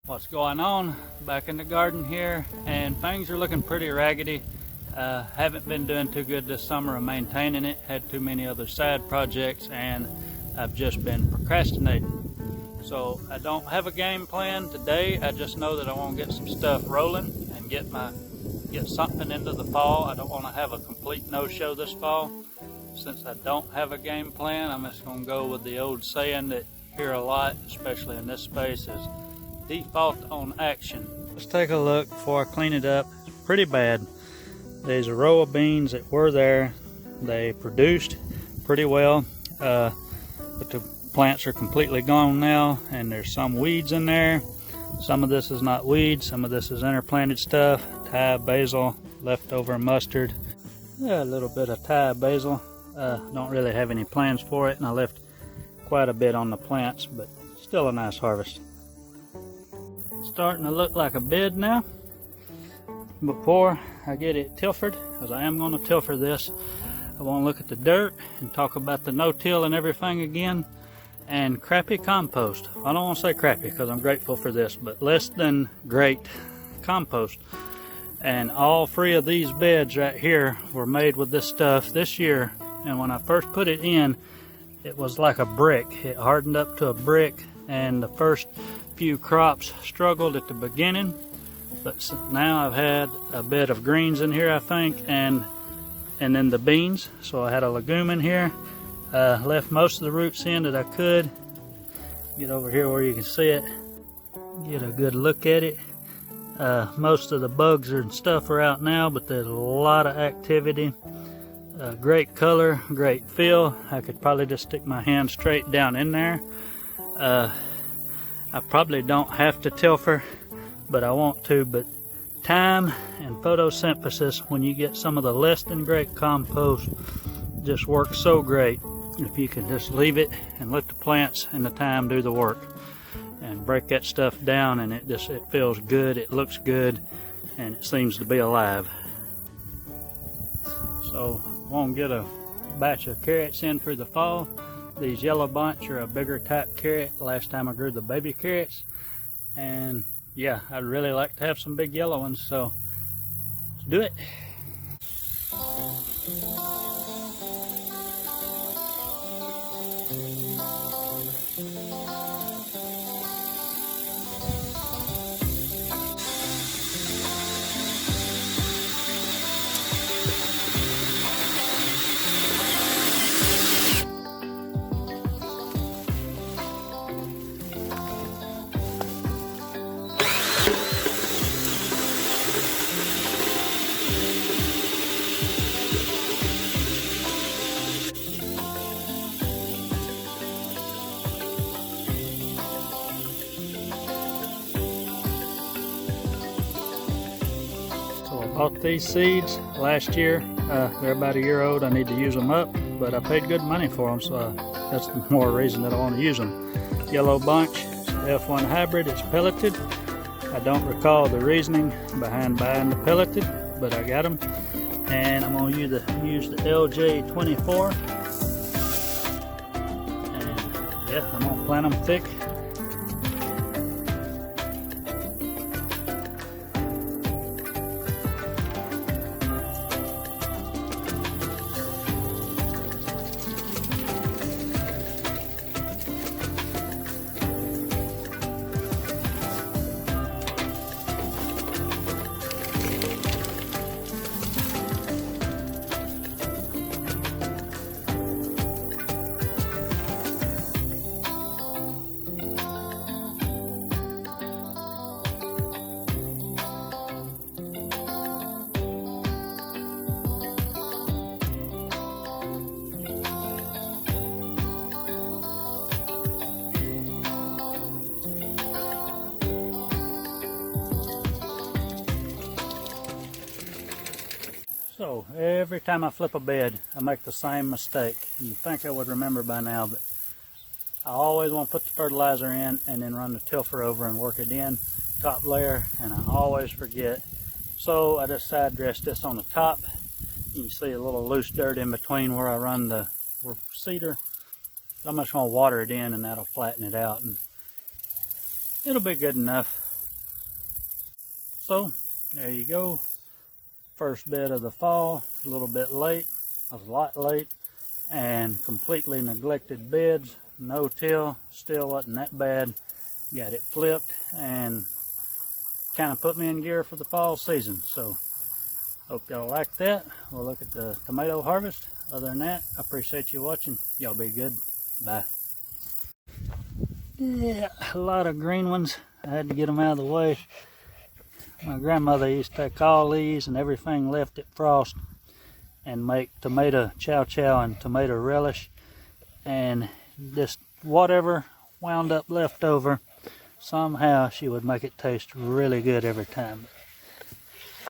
What's going on? Back in the garden here, and things are looking pretty raggedy. Haven't been doing too good this summer of maintaining it. Had too many other side projects, and I've just been procrastinating. So I don't have a game plan today. I just know that I want to get some stuff rolling and get something into the fall. I don't want to have a complete no-show this fall. Since I don't have a game plan, I'm just going to go with the old saying that you hear a lot, especially in this space, is default on action. Let's take a look before I clean it up. It's pretty bad. There's a row of beans that were there. They produced pretty well, but the plants are completely gone now, and there's some weeds in there. Some of this is not weeds, some of this is interplanted stuff. Thai basil, leftover mustard, a little bit of Thai basil. Don't really have any plans for it, and I left quite a bit on the plants, but still a nice harvest. Starting to look like a bed now. Before I get it tilfered, because I am going to tilfer this, I want to look at the dirt and talk about the no-till and everything again, and crappy compost. I don't want to say crappy because I'm grateful for this, but less than great compost. And all three of these beds right here were made with this stuff this year, and when I first put it in, it was like a brick. It hardened up to a brick, and the first few crops struggled at the beginning, but now I've had a bed of greens in here, I think, and then the beans. So I had a legume in here. Left most of the roots in that I could. Get over here where you can see it, get a good look at it. Most of the bugs and stuff are out now, but there's a lot of activity. Great color, great feel. I could probably just stick my hand straight down in there. I probably don't have to tilfer, but I want to. But time and photosynthesis, when you get some of the less than great compost, just works so great if you can just leave it and let the plants and the time do the work and break that stuff down, and it feels good, it looks good, and it seems to be alive. So I'm gonna get a batch of carrots in for the fall. These yellow bunch are a bigger type carrot. Last time I grew the baby carrots, and yeah, I'd really like to have some big yellow ones, so let's do it. Bought these seeds last year. They're about a year old. I need to use them up, but I paid good money for them, so that's the more reason that I want to use them. Yellow bunch, it's F1 hybrid, it's pelleted. I don't recall the reasoning behind buying the pelleted, but I got them. And I'm going to use the LJ24. And yeah, I'm going to plant them thick. So every time I flip a bed, I make the same mistake. You'd think I would remember by now, but I always want to put the fertilizer in and then run the tilfer over and work it in, top layer, and I always forget. So I just side dressed this on the top. You can see a little loose dirt in between where I run the cedar. So I'm just going to water it in and that'll flatten it out, and it'll be good enough. So there you go. First bed of the fall, a little bit late, a lot late, and completely neglected beds. No till, still wasn't that bad. Got it flipped and kind of put me in gear for the fall season. So hope y'all like that. We'll look at the tomato harvest. Other than that, I appreciate you watching. Y'all be good. Bye. Yeah, a lot of green ones. I had to get them out of the way. My grandmother used to take all these and everything left at frost and make tomato chow chow and tomato relish, and just whatever wound up left over, somehow she would make it taste really good every time.